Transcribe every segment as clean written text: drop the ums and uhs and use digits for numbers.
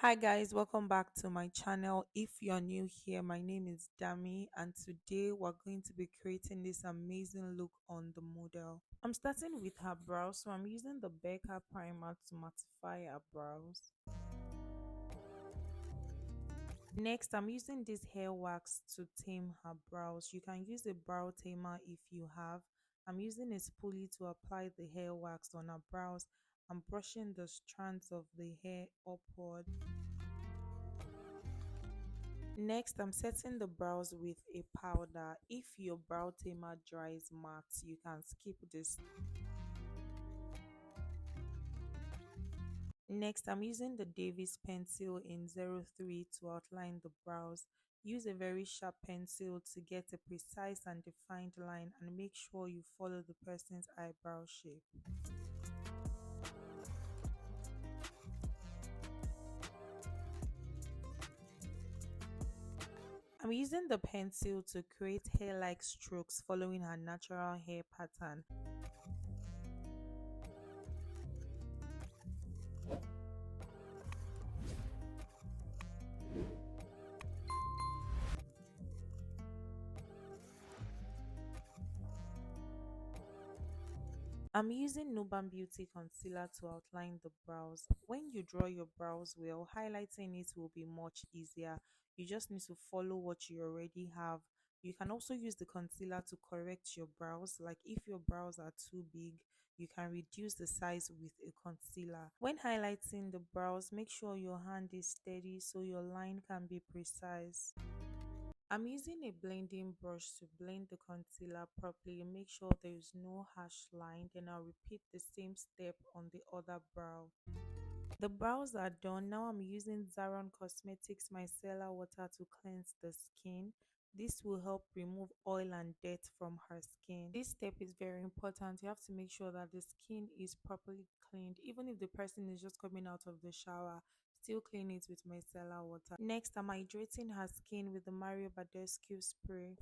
Hi guys, welcome back to my channel. If you're new here, my name is Dami and today we're going to be creating this amazing look on the model. I'm starting with her brows, so I'm using the Becca primer to mattify her brows. Next, I'm using this hair wax to tame her brows. You can use a brow tamer if you have. I'm using a spoolie to apply the hair wax on her brows. I'm brushing the strands of the hair upward. Next, I'm setting the brows with a powder. If your brow tamer dries matte, you can skip this. Next, I'm using the Davies pencil in 03 to outline the brows. Use a very sharp pencil to get a precise and defined line and make sure you follow the person's eyebrow shape. I'm using the pencil to create hair-like strokes following her natural hair pattern. I'm using Nuban Beauty Concealer to outline the brows. When you draw your brows well, highlighting it will be much easier. You just need to follow what you already have. You can also use the concealer to correct your brows. Like if your brows are too big, you can reduce the size with a concealer. When highlighting the brows, make sure your hand is steady so your line can be precise. I'm using a blending brush to blend the concealer properly and make sure there is no harsh line. Then I'll repeat the same step on the other brow. The brows are done. Now I'm using Zaron Cosmetics Micellar water to cleanse the skin. This will help remove oil and dirt from her skin. This step is very important. You have to make sure that the skin is properly cleaned. Even if the person is just coming out of the shower, still clean it with micellar water. Next, I'm hydrating her skin with the Mario Badescu spray.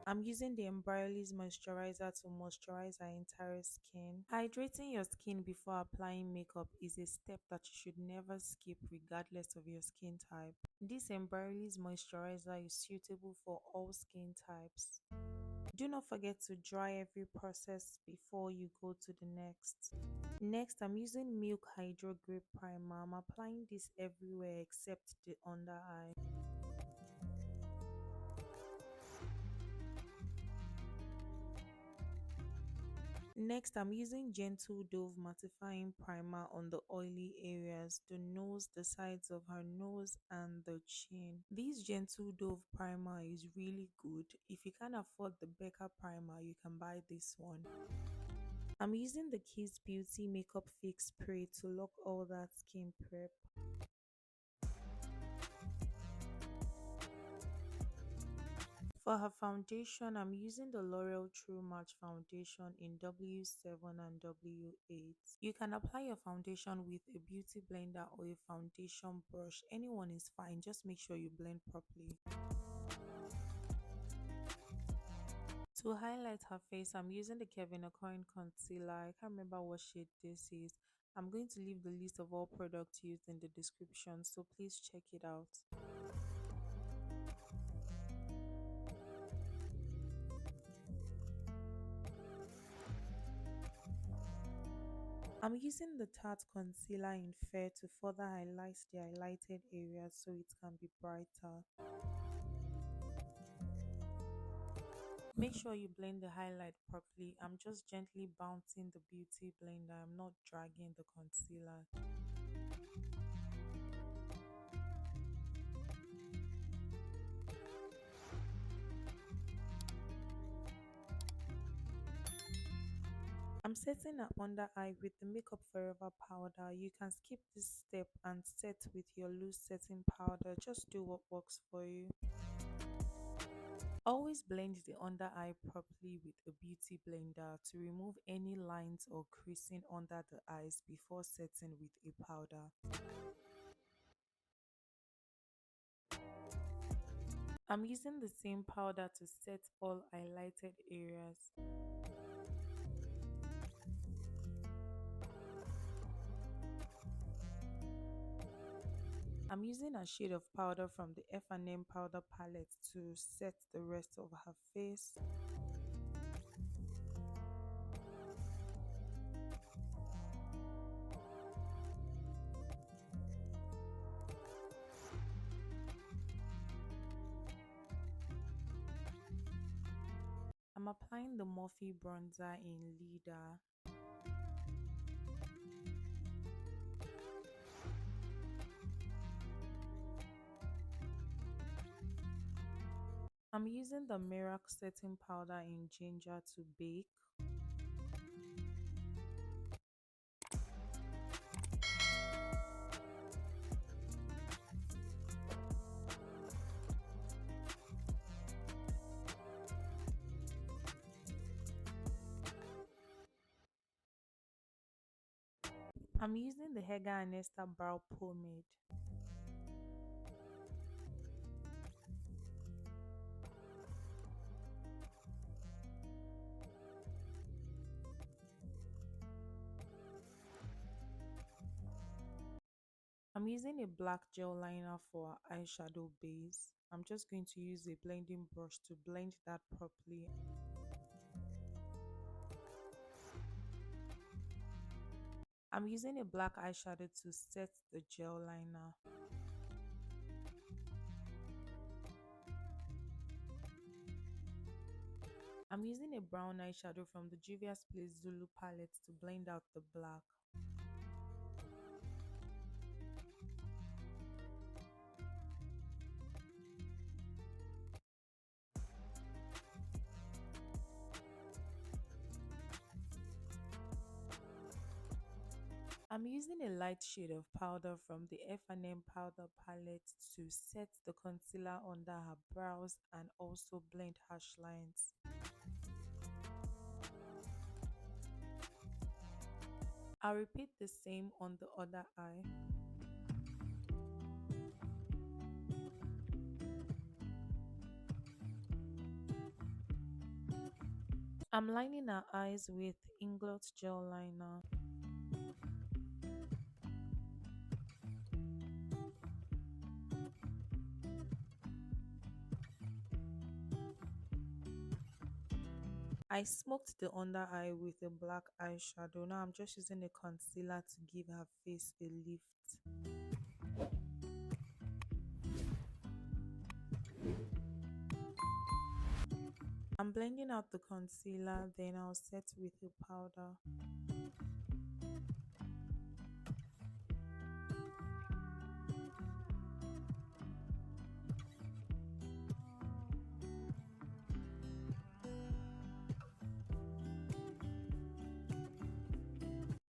I'm using the Embryolisse Moisturizer to moisturize her entire skin. Hydrating your skin before applying makeup is a step that you should never skip regardless of your skin type. This Embryolisse Moisturizer is suitable for all skin types. Do not forget to dry every process before you go to the next. Next, I'm using Milk Hydro Grip Primer. I'm applying this everywhere except the under eye. Next, I'm using Gentle Dove Mattifying Primer on the oily areas, the nose, the sides of her nose, and the chin. This Gentle Dove Primer is really good. If you can't afford the Becca Primer, you can buy this one. I'm using the Kiss Beauty Makeup Fix Spray to lock all that skin prep. For her foundation, I'm using the L'Oreal True Match Foundation in W7 and W8. You can apply your foundation with a beauty blender or a foundation brush. Anyone is fine, just make sure you blend properly. To highlight her face, I'm using the Aucoin concealer. I can't remember what shade this is. I'm going to leave the list of all products used in the description, so please check it out. I'm using the Tarte concealer in Fair to further highlight the highlighted areas so it can be brighter. Make sure you blend the highlight properly. I'm just gently bouncing the beauty blender. I'm not dragging the concealer. I'm setting her under eye with the Makeup Forever powder. You can skip this step and set with your loose setting powder. Just do what works for you. Always blend the under eye properly with a beauty blender to remove any lines or creasing under the eyes before setting with a powder. I'm using the same powder to set all highlighted areas. I'm using a shade of powder from the F&M powder palette to set the rest of her face. I'm applying the Morphe bronzer in Leader. I'm using the Miracle setting powder in Ginger to bake. I'm using the Hegai&Esther brow pomade. I'm using a black gel liner for eyeshadow base. I'm just going to use a blending brush to blend that properly. I'm using a black eyeshadow to set the gel liner. I'm using a brown eyeshadow from the Juvias Zulu palette to blend out the black. I'm using a light shade of powder from the F&M powder palette to set the concealer under her brows and also blend harsh lines. I'll repeat the same on the other eye. I'm lining her eyes with Inglot gel liner. I smoked the under eye with a black eyeshadow. Now I'm just using a concealer to give her face a lift. I'm blending out the concealer, then I'll set with a powder.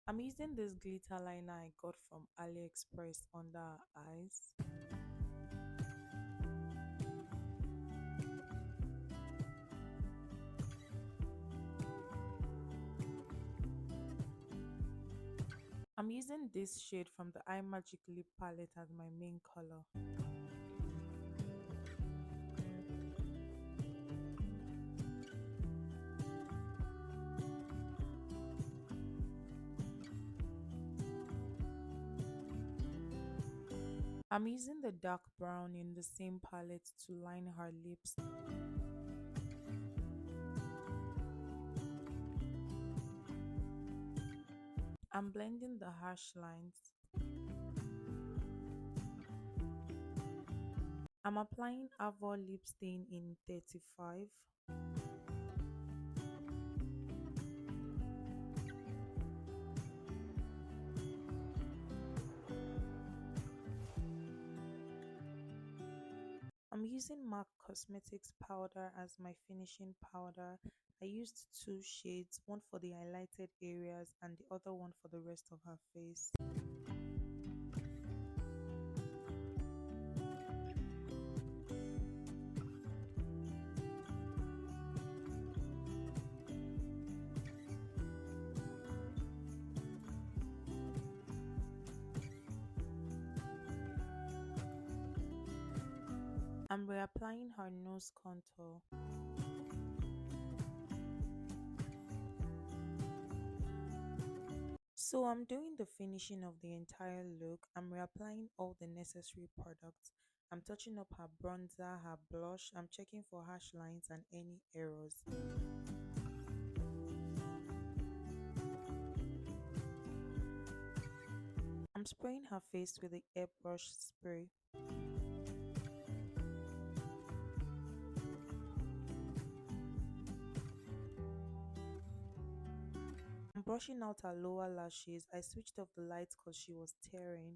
I'm using this glitter liner I got from AliExpress under her eyes. I'm using this shade from the Imagic Lip Palette as my main color. I'm using the dark brown in the same palette to line her lips. I'm blending the harsh lines. I'm applying Avour Lipstain in 35. I'm using MAC Cosmetics powder as my finishing powder. I used two shades, one for the highlighted areas and the other one for the rest of her face. I'm reapplying her nose contour. So I'm doing the finishing of the entire look. I'm reapplying all the necessary products. I'm touching up her bronzer, her blush. I'm checking for harsh lines and any errors. I'm spraying her face with the airbrush spray. I'm brushing out her lower lashes. I switched off the lights because she was tearing.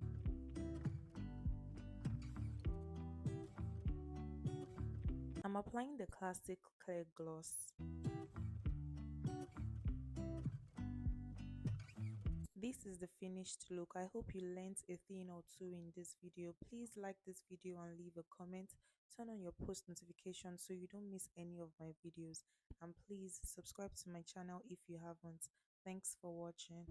I'm applying the classic clear gloss. This is the finished look. I hope you learned a thing or two in this video. Please like this video and leave a comment. Turn on your post notifications so you don't miss any of my videos. And please subscribe to my channel if you haven't. Thanks for watching.